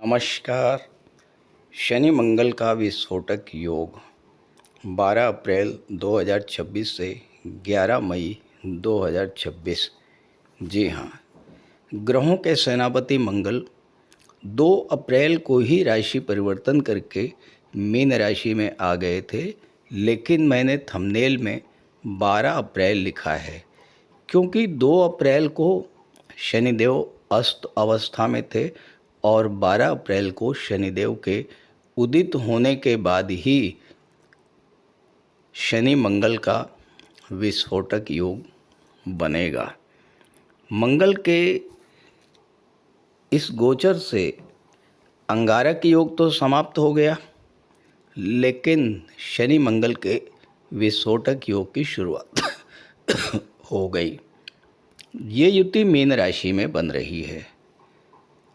नमस्कार। शनि मंगल का विस्फोटक योग 12 अप्रैल 2026 से 11 मई 2026। जी हाँ, ग्रहों के सेनापति मंगल 2 अप्रैल को ही राशि परिवर्तन करके मीन राशि में आ गए थे, लेकिन मैंने थंबनेल में 12 अप्रैल लिखा है क्योंकि 2 अप्रैल को शनिदेव अस्त अवस्था में थे और 12 अप्रैल को शनिदेव के उदित होने के बाद ही शनि मंगल का विस्फोटक योग बनेगा। मंगल के इस गोचर से अंगारक योग तो समाप्त हो गया, लेकिन शनि मंगल के विस्फोटक योग की शुरुआत हो गई। ये युति मीन राशि में बन रही है।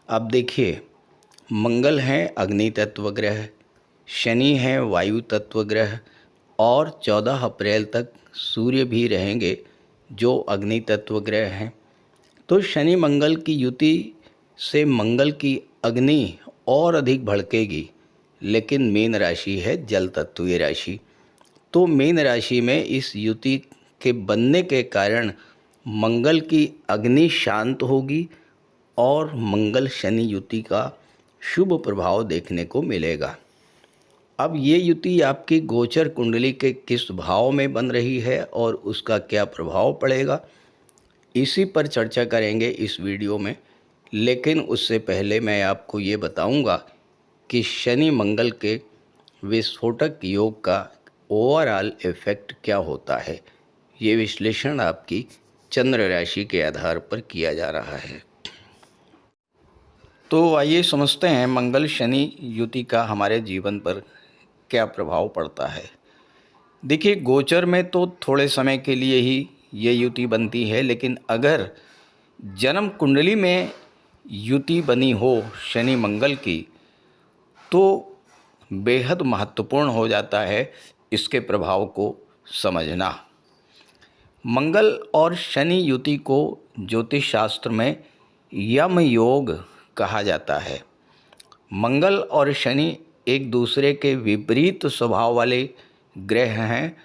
अब देखिए, मंगल है अग्नि तत्व ग्रह, शनि है वायु तत्व ग्रह और 14 अप्रैल तक सूर्य भी रहेंगे जो अग्नि तत्व ग्रह हैं। तो शनि मंगल की युति से मंगल की अग्नि और अधिक भड़केगी, लेकिन मीन राशि है जल तत्वीय राशि। तो मीन राशि में इस युति के बनने के कारण मंगल की अग्नि शांत होगी और मंगल शनि युति का शुभ प्रभाव देखने को मिलेगा। अब ये युति आपकी गोचर कुंडली के किस भाव में बन रही है और उसका क्या प्रभाव पड़ेगा, इसी पर चर्चा करेंगे इस वीडियो में। लेकिन उससे पहले मैं आपको ये बताऊंगा कि शनि मंगल के विस्फोटक योग का ओवरऑल इफेक्ट क्या होता है। ये विश्लेषण आपकी चंद्र राशि के आधार पर किया जा रहा है। तो आइए समझते हैं मंगल शनि युति का हमारे जीवन पर क्या प्रभाव पड़ता है। देखिए, गोचर में तो थोड़े समय के लिए ही ये युति बनती है, लेकिन अगर जन्म कुंडली में युति बनी हो शनि मंगल की तो बेहद महत्वपूर्ण हो जाता है इसके प्रभाव को समझना। मंगल और शनि युति को ज्योतिष शास्त्र में यम योग कहा जाता है। मंगल और शनि एक दूसरे के विपरीत स्वभाव वाले ग्रह हैं।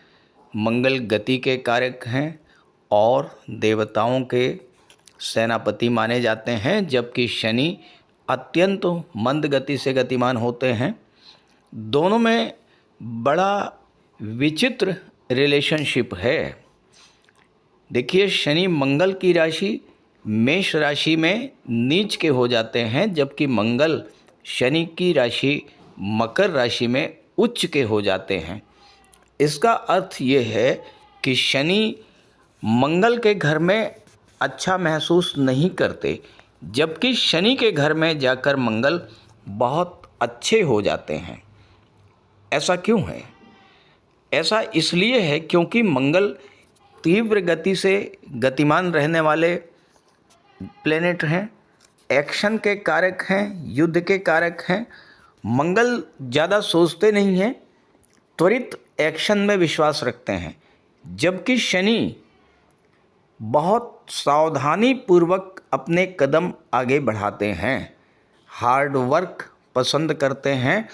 मंगल गति के कारक हैं और देवताओं के सेनापति माने जाते हैं, जबकि शनि अत्यंत मंद गति से गतिमान होते हैं। दोनों में बड़ा विचित्र रिलेशनशिप है। देखिए, शनि मंगल की राशि मेष राशि में नीच के हो जाते हैं, जबकि मंगल शनि की राशि मकर राशि में उच्च के हो जाते हैं। इसका अर्थ ये है कि शनि मंगल के घर में अच्छा महसूस नहीं करते, जबकि शनि के घर में जाकर मंगल बहुत अच्छे हो जाते हैं। ऐसा क्यों है? ऐसा इसलिए है क्योंकि मंगल तीव्र गति से गतिमान रहने वाले प्लेनेट हैं, एक्शन के कारक हैं, युद्ध के कारक हैं। मंगल ज़्यादा सोचते नहीं हैं, त्वरित एक्शन में विश्वास रखते हैं, जबकि शनि बहुत सावधानी पूर्वक अपने कदम आगे बढ़ाते हैं, हार्ड वर्क पसंद करते हैं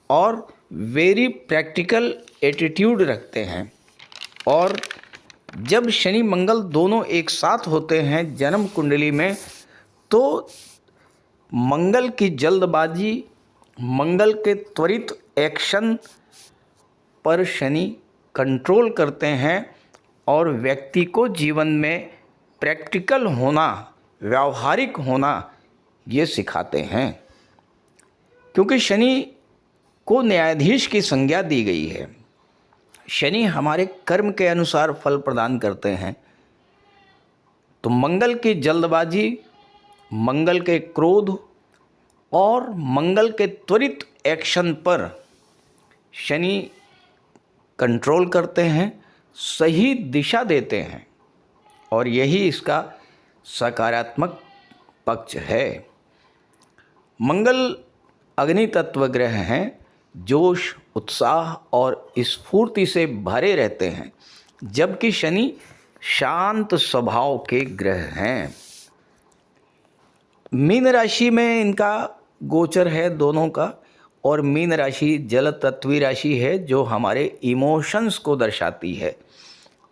और वेरी प्रैक्टिकल एटीट्यूड रखते हैं। और जब शनि मंगल दोनों एक साथ होते हैं जन्म कुंडली में, तो मंगल की जल्दबाजी, मंगल के त्वरित एक्शन पर शनि कंट्रोल करते हैं और व्यक्ति को जीवन में प्रैक्टिकल होना, व्यावहारिक होना ये सिखाते हैं। क्योंकि शनि को न्यायाधीश की संज्ञा दी गई है। शनि हमारे कर्म के अनुसार फल प्रदान करते हैं। तो मंगल की जल्दबाजी, मंगल के क्रोध और मंगल के त्वरित एक्शन पर शनि कंट्रोल करते हैं, सही दिशा देते हैं, और यही इसका सकारात्मक पक्ष है। मंगल अग्नि तत्व ग्रह हैं, जोश, उत्साह और स्फूर्ति से भरे रहते हैं, जबकि शनि शांत स्वभाव के ग्रह हैं। मीन राशि में इनका गोचर है दोनों का, और मीन राशि जल तत्वी राशि है जो हमारे इमोशंस को दर्शाती है।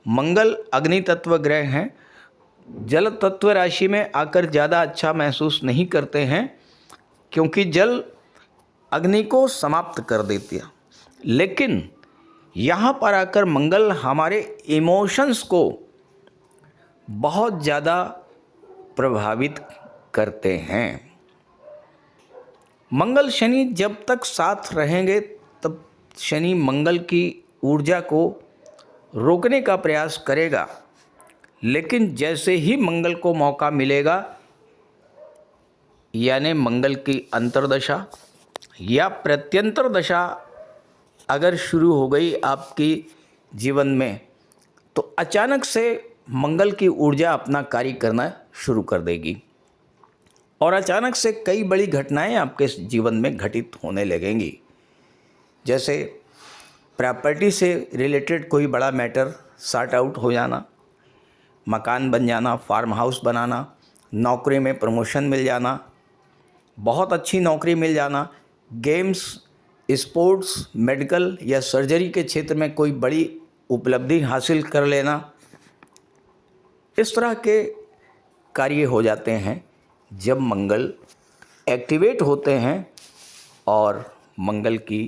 मंगल अग्नि तत्व ग्रह हैं, जल तत्व राशि में आकर ज़्यादा अच्छा महसूस नहीं करते हैं क्योंकि जल अग्नि को समाप्त कर देती है, लेकिन यहाँ पर आकर मंगल हमारे इमोशंस को बहुत ज़्यादा प्रभावित करते हैं। मंगल शनि जब तक साथ रहेंगे तब शनि मंगल की ऊर्जा को रोकने का प्रयास करेगा, लेकिन जैसे ही मंगल को मौका मिलेगा, यानी मंगल की अंतर्दशा या प्रत्यंतर दशा अगर शुरू हो गई आपकी जीवन में, तो अचानक से मंगल की ऊर्जा अपना कार्य करना शुरू कर देगी और अचानक से कई बड़ी घटनाएं आपके जीवन में घटित होने लगेंगी। जैसे प्रॉपर्टी से रिलेटेड कोई बड़ा मैटर सॉर्ट आउट हो जाना, मकान बन जाना, फार्म हाउस बनाना, नौकरी में प्रमोशन मिल जाना, बहुत अच्छी नौकरी मिल जाना, गेम्स, स्पोर्ट्स, मेडिकल या सर्जरी के क्षेत्र में कोई बड़ी उपलब्धि हासिल कर लेना, इस तरह के कार्य हो जाते हैं जब मंगल एक्टिवेट होते हैं और मंगल की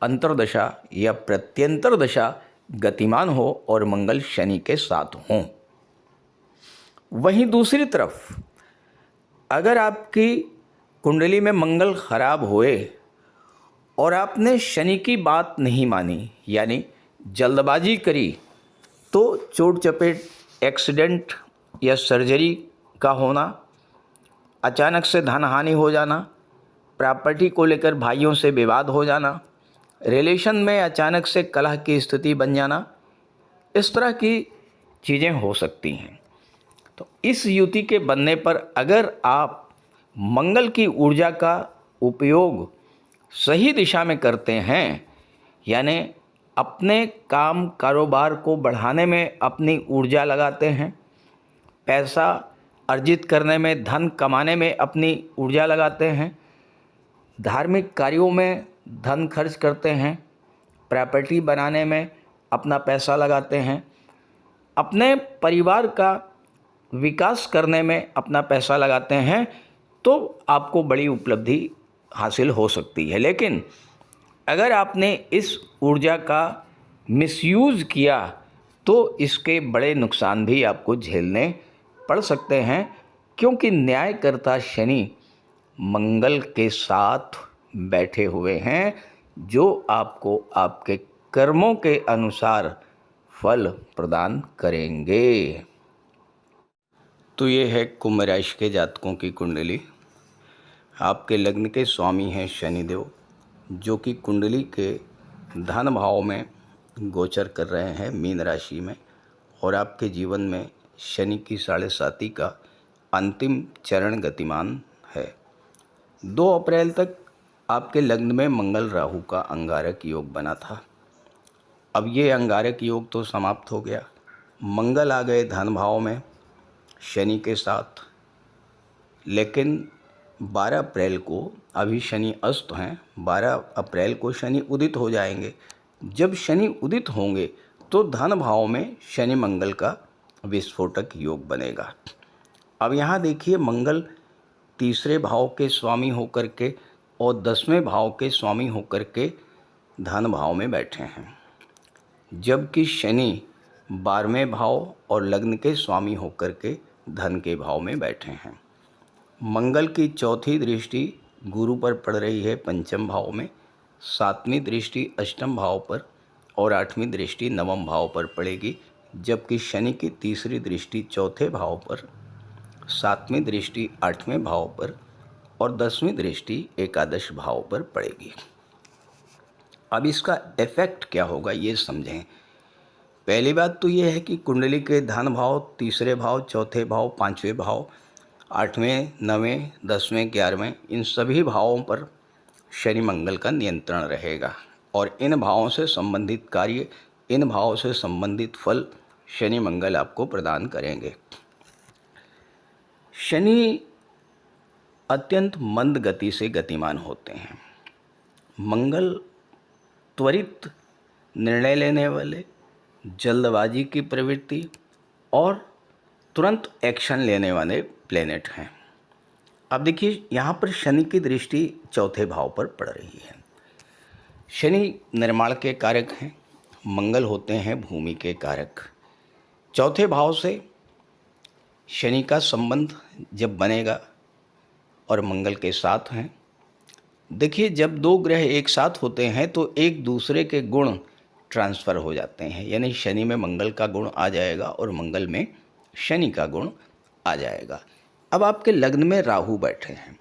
अंतर्दशा या प्रत्यंतर दशा गतिमान हो और मंगल शनि के साथ हों। वहीं दूसरी तरफ अगर आपकी कुंडली में मंगल खराब हुए और आपने शनि की बात नहीं मानी, यानी जल्दबाजी करी, तो चोट चपेट, एक्सीडेंट या सर्जरी का होना, अचानक से धन हानि हो जाना, प्रॉपर्टी को लेकर भाइयों से विवाद हो जाना, रिलेशन में अचानक से कलह की स्थिति बन जाना, इस तरह की चीज़ें हो सकती हैं। तो इस युति के बनने पर अगर आप मंगल की ऊर्जा का उपयोग सही दिशा में करते हैं, यानी अपने काम कारोबार को बढ़ाने में अपनी ऊर्जा लगाते हैं, पैसा अर्जित करने में, धन कमाने में अपनी ऊर्जा लगाते हैं, धार्मिक कार्यों में धन खर्च करते हैं, प्रॉपर्टी बनाने में अपना पैसा लगाते हैं, अपने परिवार का विकास करने में अपना पैसा लगाते हैं, तो आपको बड़ी उपलब्धि हासिल हो सकती है। लेकिन अगर आपने इस ऊर्जा का मिसयूज़ किया तो इसके बड़े नुकसान भी आपको झेलने पड़ सकते हैं, क्योंकि न्यायकर्ता शनि मंगल के साथ बैठे हुए हैं जो आपको आपके कर्मों के अनुसार फल प्रदान करेंगे। तो ये है कुंभ राशि के जातकों की कुंडली। आपके लग्न के स्वामी हैं शनिदेव, जो कि कुंडली के धन भाव में गोचर कर रहे हैं मीन राशि में, और आपके जीवन में शनि की 7.5 का अंतिम चरण गतिमान है। 2 अप्रैल तक आपके लग्न में मंगल राहु का अंगारक योग बना था। अब ये अंगारक योग तो समाप्त हो गया, मंगल आ गए धन भाव में शनि के साथ। लेकिन 12 अप्रैल को, अभी शनि अस्त हैं, 12 अप्रैल को शनि उदित हो जाएंगे। जब शनि उदित होंगे तो धन भाव में शनि मंगल का विस्फोटक योग बनेगा। अब यहाँ देखिए, मंगल तीसरे भाव के स्वामी होकर के और 10वें भाव के स्वामी होकर के धन भाव में बैठे हैं, जबकि शनि 12वें भाव और लग्न के स्वामी होकर के धन के भाव में बैठे हैं। मंगल की चौथी दृष्टि गुरु पर पड़ रही है पंचम भाव में, 7वीं दृष्टि अष्टम भाव पर और 8वीं दृष्टि नवम भाव पर पड़ेगी, जबकि शनि की तीसरी दृष्टि चौथे भाव पर, 7वीं दृष्टि 8वें भाव पर और 10वीं दृष्टि एकादश भाव पर पड़ेगी। अब इसका इफेक्ट क्या होगा ये समझें। पहली बात तो ये है कि कुंडली के धन भाव, तीसरे भाव, चौथे भाव, 5वें भाव, 8वें, 9वें, 10वें, 11वें, इन सभी भावों पर शनि मंगल का नियंत्रण रहेगा और इन भावों से संबंधित कार्य, इन भावों से संबंधित फल शनि मंगल आपको प्रदान करेंगे। शनि अत्यंत मंद गति से गतिमान होते हैं। मंगल त्वरित निर्णय लेने वाले, जल्दबाजी की प्रवृत्ति और तुरंत एक्शन लेने वाले प्लेनेट हैं। अब देखिए यहाँ पर शनि की दृष्टि चौथे भाव पर पड़ रही है। शनि निर्माण के कारक हैं, मंगल होते हैं भूमि के कारक। चौथे भाव से शनि का संबंध जब बनेगा और मंगल के साथ हैं, देखिए जब दो ग्रह एक साथ होते हैं तो एक दूसरे के गुण ट्रांसफ़र हो जाते हैं, यानी शनि में मंगल का गुण आ जाएगा और मंगल में शनि का गुण आ जाएगा। अब आपके लग्न में राहु बैठे हैं,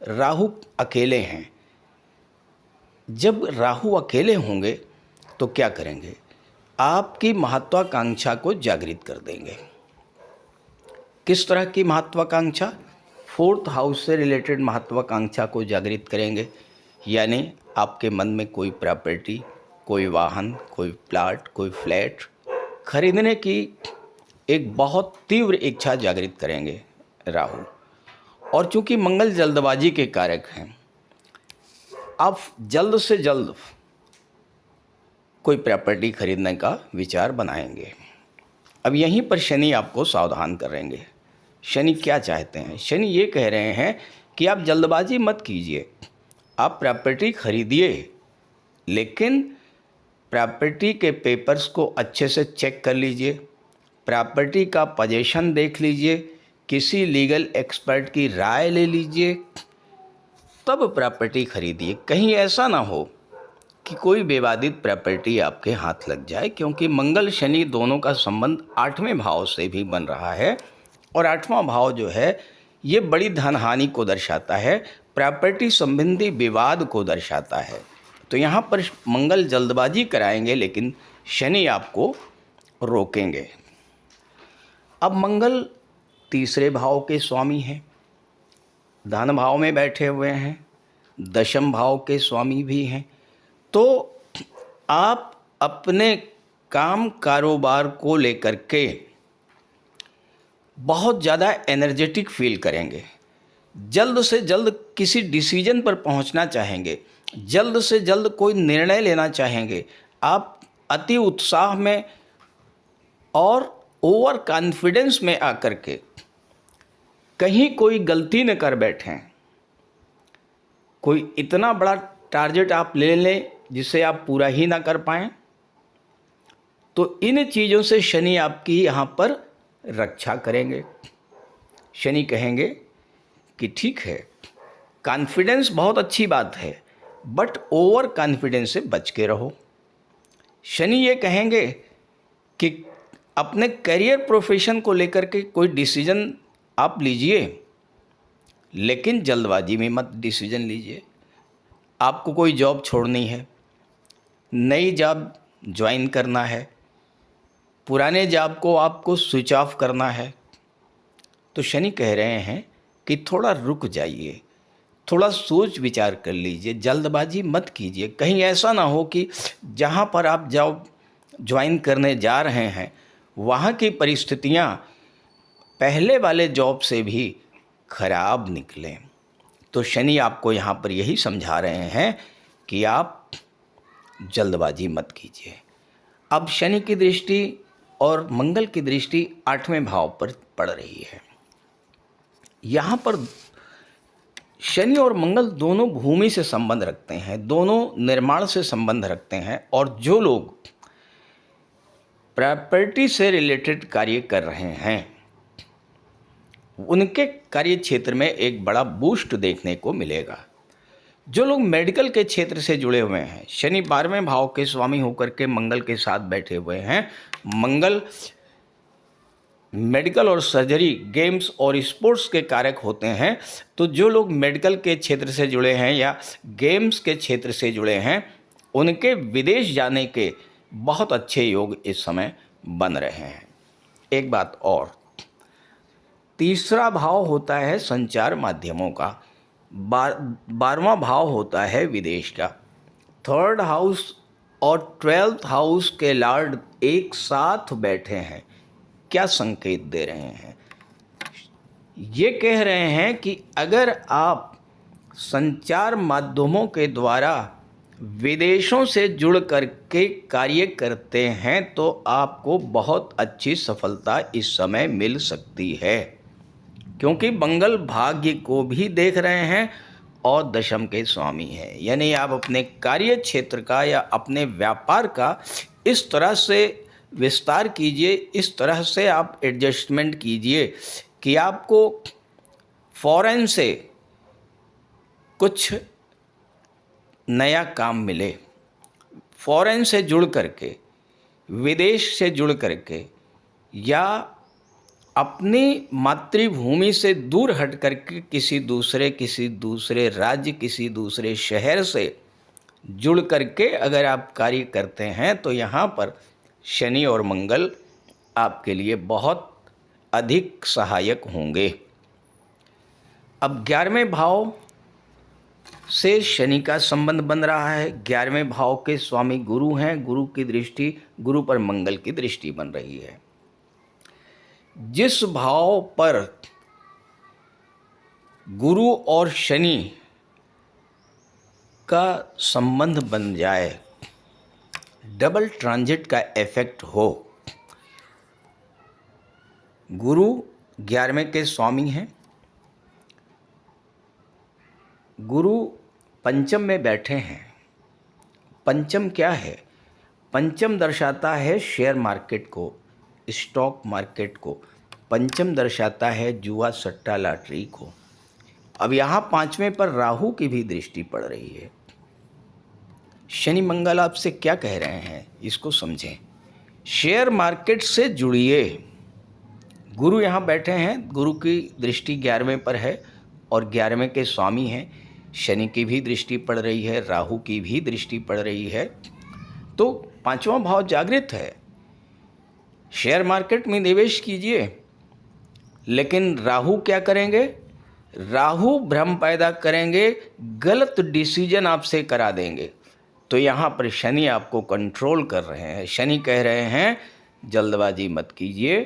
राहु अकेले हैं। जब राहु अकेले होंगे तो क्या करेंगे? आपकी महत्वाकांक्षा को जागृत कर देंगे। किस तरह की महत्वाकांक्षा? फोर्थ हाउस से रिलेटेड महत्वाकांक्षा को जागृत करेंगे, यानी आपके मन में कोई प्रॉपर्टी, कोई वाहन, कोई प्लाट, कोई फ्लैट खरीदने की एक बहुत तीव्र इच्छा जागृत करेंगे राहु। और चूंकि मंगल जल्दबाजी के कारक हैं, आप जल्द से जल्द कोई प्रॉपर्टी खरीदने का विचार बनाएंगे। अब यहीं पर शनि आपको सावधान करेंगे। शनि क्या चाहते हैं? शनि ये कह रहे हैं कि आप जल्दबाजी मत कीजिए, आप प्रॉपर्टी खरीदिए, लेकिन प्रॉपर्टी के पेपर्स को अच्छे से चेक कर लीजिए, प्रॉपर्टी का पोजीशन देख लीजिए, किसी लीगल एक्सपर्ट की राय ले लीजिए, तब प्रॉपर्टी खरीदिए। कहीं ऐसा ना हो कि कोई विवादित प्रॉपर्टी आपके हाथ लग जाए, क्योंकि मंगल शनि दोनों का संबंध 8वें भाव से भी बन रहा है और 8वां भाव जो है ये बड़ी धन हानि को दर्शाता है, प्रॉपर्टी संबंधी विवाद को दर्शाता है। तो यहाँ पर मंगल जल्दबाजी कराएंगे लेकिन शनि आपको रोकेंगे। अब मंगल तीसरे भाव के स्वामी हैं, धन भाव में बैठे हुए हैं, दशम भाव के स्वामी भी हैं। तो आप अपने काम कारोबार को लेकर के बहुत ज़्यादा एनर्जेटिक फील करेंगे, जल्द से जल्द किसी डिसीजन पर पहुंचना चाहेंगे, जल्द से जल्द कोई निर्णय लेना चाहेंगे। आप अति उत्साह में और ओवर कॉन्फिडेंस में आकर के कहीं कोई गलती न कर बैठें, कोई इतना बड़ा टारगेट आप ले लें जिसे आप पूरा ही ना कर पाएं, तो इन चीज़ों से शनि आपकी यहाँ पर रक्षा करेंगे। शनि कहेंगे कि ठीक है, कॉन्फिडेंस बहुत अच्छी बात है, बट ओवर कॉन्फिडेंस से बच के रहो। शनि ये कहेंगे कि अपने करियर प्रोफेशन को लेकर के कोई डिसीजन आप लीजिए, लेकिन जल्दबाजी में मत डिसीजन लीजिए। आपको कोई जॉब छोड़नी है, नई जॉब ज्वाइन करना है, पुराने जॉब को आपको स्विच ऑफ करना है, तो शनि कह रहे हैं कि थोड़ा रुक जाइए, थोड़ा सोच विचार कर लीजिए, जल्दबाजी मत कीजिए। कहीं ऐसा ना हो कि जहाँ पर आप जॉब ज्वाइन करने जा रहे हैं वहाँ की परिस्थितियाँ पहले वाले जॉब से भी खराब निकलें। तो शनि आपको यहाँ पर यही समझा रहे हैं कि आप जल्दबाजी मत कीजिए। अब शनि की दृष्टि और मंगल की दृष्टि 8वें भाव पर पड़ रही है। यहाँ पर शनि और मंगल दोनों भूमि से संबंध रखते हैं, दोनों निर्माण से संबंध रखते हैं, और जो लोग प्रॉपर्टी से रिलेटेड कार्य कर रहे हैं उनके कार्य क्षेत्र में एक बड़ा बूस्ट देखने को मिलेगा। जो लोग मेडिकल के क्षेत्र से जुड़े हुए हैं, शनि 12वें भाव के स्वामी होकर के मंगल के साथ बैठे हुए हैं। मंगल मेडिकल और सर्जरी, गेम्स और स्पोर्ट्स के कारक होते हैं। तो जो लोग मेडिकल के क्षेत्र से जुड़े हैं या गेम्स के क्षेत्र से जुड़े हैं, उनके विदेश जाने के बहुत अच्छे योग इस समय बन रहे हैं। एक बात और, तीसरा भाव होता है संचार माध्यमों का, 12वां भाव होता है विदेश का। 3rd हाउस और 12th हाउस के लॉर्ड एक साथ बैठे हैं, क्या संकेत दे रहे हैं? ये कह रहे हैं कि अगर आप संचार माध्यमों के द्वारा विदेशों से जुड़ करके कार्य करते हैं तो आपको बहुत अच्छी सफलता इस समय मिल सकती है, क्योंकि मंगल भाग्य को भी देख रहे हैं और दशम के स्वामी है। यानी आप अपने कार्य क्षेत्र का या अपने व्यापार का इस तरह से विस्तार कीजिए, इस तरह से आप एडजस्टमेंट कीजिए कि आपको फॉरेन से कुछ नया काम मिले, फॉरेन से जुड़ करके, विदेश से जुड़ करके, या अपनी मातृभूमि से दूर हट करके किसी दूसरे राज्य, किसी दूसरे शहर से जुड़ करके अगर आप कार्य करते हैं तो यहाँ पर शनि और मंगल आपके लिए बहुत अधिक सहायक होंगे। अब 11वें भाव से शनि का संबंध बन रहा है। 11वें भाव के स्वामी गुरु हैं, गुरु की दृष्टि, गुरु पर मंगल की दृष्टि बन रही है। जिस भाव पर गुरु और शनि का संबंध बन जाए, डबल ट्रांजिट का इफेक्ट हो, गुरु 11वें के स्वामी हैं, गुरु पंचम में बैठे हैं। पंचम क्या है? पंचम दर्शाता है शेयर मार्केट को, स्टॉक मार्केट को। पंचम दर्शाता है जुआ, सट्टा, लॉटरी को। अब यहाँ 5वें पर राहु की भी दृष्टि पड़ रही है। शनि मंगल आपसे क्या कह रहे हैं, इसको समझें। शेयर मार्केट से जुड़िए। गुरु यहाँ बैठे हैं, गुरु की दृष्टि 11वें पर है और 11वें के स्वामी हैं। शनि की भी दृष्टि पड़ रही है, राहु की भी दृष्टि पड़ रही है, तो 5वां भाव जागृत है। शेयर मार्केट में निवेश कीजिए, लेकिन राहु क्या करेंगे? राहु भ्रम पैदा करेंगे, गलत डिसीजन आपसे करा देंगे। तो यहाँ पर शनि आपको कंट्रोल कर रहे हैं। शनि कह रहे हैं जल्दबाजी मत कीजिए,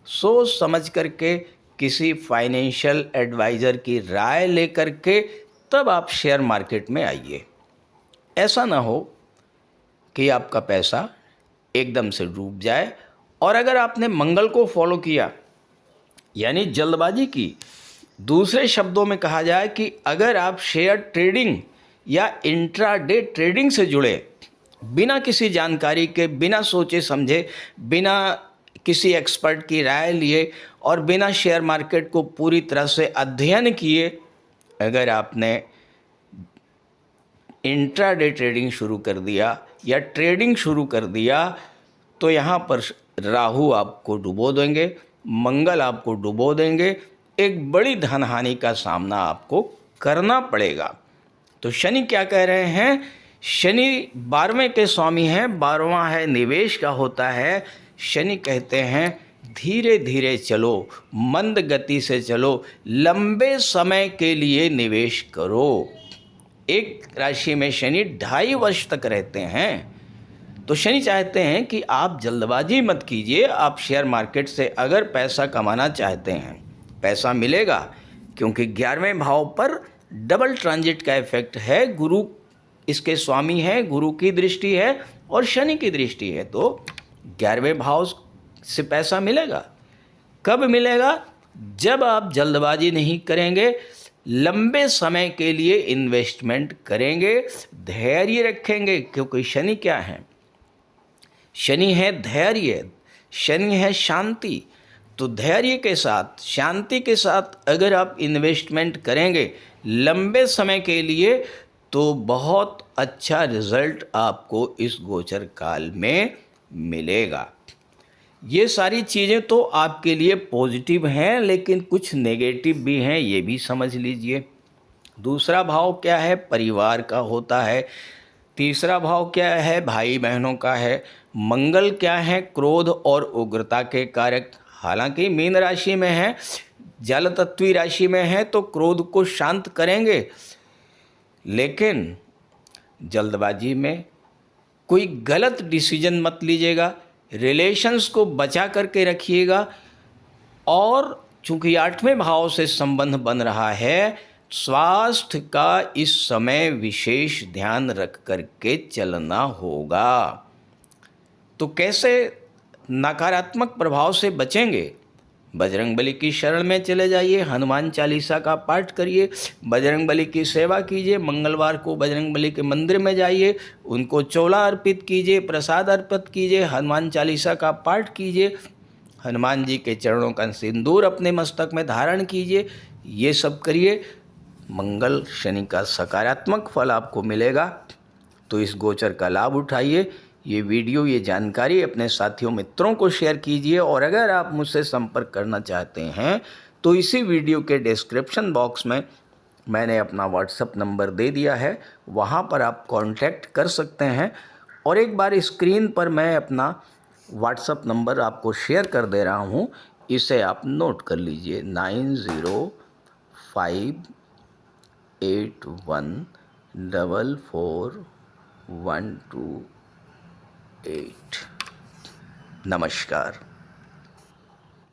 सोच समझ करके किसी फाइनेंशियल एडवाइज़र की राय लेकर के तब आप शेयर मार्केट में आइए। ऐसा ना हो कि आपका पैसा एकदम से डूब जाए। और अगर आपने मंगल को फॉलो किया, यानी जल्दबाजी की, दूसरे शब्दों में कहा जाए कि अगर आप शेयर ट्रेडिंग या इंट्राडे ट्रेडिंग से जुड़े, बिना किसी जानकारी के, बिना सोचे समझे, बिना किसी एक्सपर्ट की राय लिए और बिना शेयर मार्केट को पूरी तरह से अध्ययन किए अगर आपने इंट्राडे ट्रेडिंग शुरू कर दिया या ट्रेडिंग शुरू कर दिया, तो यहाँ पर राहु आपको डुबो देंगे, मंगल आपको डुबो देंगे, एक बड़ी धनहानि का सामना आपको करना पड़ेगा। तो शनि क्या कह रहे हैं? शनि 12वें के स्वामी हैं, 12वां है निवेश का होता है। शनि कहते हैं धीरे धीरे चलो, मंद गति से चलो, लंबे समय के लिए निवेश करो। एक राशि में शनि 2.5 वर्ष तक रहते हैं, तो शनि चाहते हैं कि आप जल्दबाजी मत कीजिए। आप शेयर मार्केट से अगर पैसा कमाना चाहते हैं, पैसा मिलेगा, क्योंकि 11वें भाव पर डबल ट्रांजिट का इफेक्ट है। गुरु इसके स्वामी है, गुरु की दृष्टि है और शनि की दृष्टि है, तो 11वें भाव से पैसा मिलेगा। कब मिलेगा? जब आप जल्दबाजी नहीं करेंगे, लंबे समय के लिए इन्वेस्टमेंट करेंगे, धैर्य रखेंगे। क्योंकि शनि क्या है? शनि है धैर्य, शनि है शांति। तो धैर्य के साथ, शांति के साथ अगर आप इन्वेस्टमेंट करेंगे लंबे समय के लिए, तो बहुत अच्छा रिजल्ट आपको इस गोचर काल में मिलेगा। ये सारी चीज़ें तो आपके लिए पॉजिटिव हैं, लेकिन कुछ नेगेटिव भी हैं, ये भी समझ लीजिए। दूसरा भाव क्या है? परिवार का होता है। तीसरा भाव क्या है? भाई बहनों का है। मंगल क्या है? क्रोध और उग्रता के कारक। हालांकि मीन राशि में है, जल तत्वी राशि में है, तो क्रोध को शांत करेंगे, लेकिन जल्दबाजी में कोई गलत डिसीजन मत लीजिएगा। रिलेशंस को बचा करके रखिएगा और चूँकि 8वें भाव से संबंध बन रहा है, स्वास्थ्य का इस समय विशेष ध्यान रख कर के चलना होगा। तो कैसे नकारात्मक प्रभाव से बचेंगे? बजरंगबली की शरण में चले जाइए, हनुमान चालीसा का पाठ करिए, बजरंगबली की सेवा कीजिए, मंगलवार को बजरंगबली के मंदिर में जाइए, उनको चोला अर्पित कीजिए, प्रसाद अर्पित कीजिए, हनुमान चालीसा का पाठ कीजिए, हनुमान जी के चरणों का सिंदूर अपने मस्तक में धारण कीजिए। ये सब करिए, मंगल शनि का सकारात्मक फल आपको मिलेगा। तो इस गोचर का लाभ उठाइए। ये वीडियो, ये जानकारी अपने साथियों मित्रों को शेयर कीजिए। और अगर आप मुझसे संपर्क करना चाहते हैं तो इसी वीडियो के डिस्क्रिप्शन बॉक्स में मैंने अपना व्हाट्सएप नंबर दे दिया है, वहाँ पर आप कांटेक्ट कर सकते हैं। और एक बार स्क्रीन पर मैं अपना व्हाट्सएप नंबर आपको शेयर कर दे रहा हूँ, इसे आप नोट कर लीजिए, 9058144128। नमस्कार।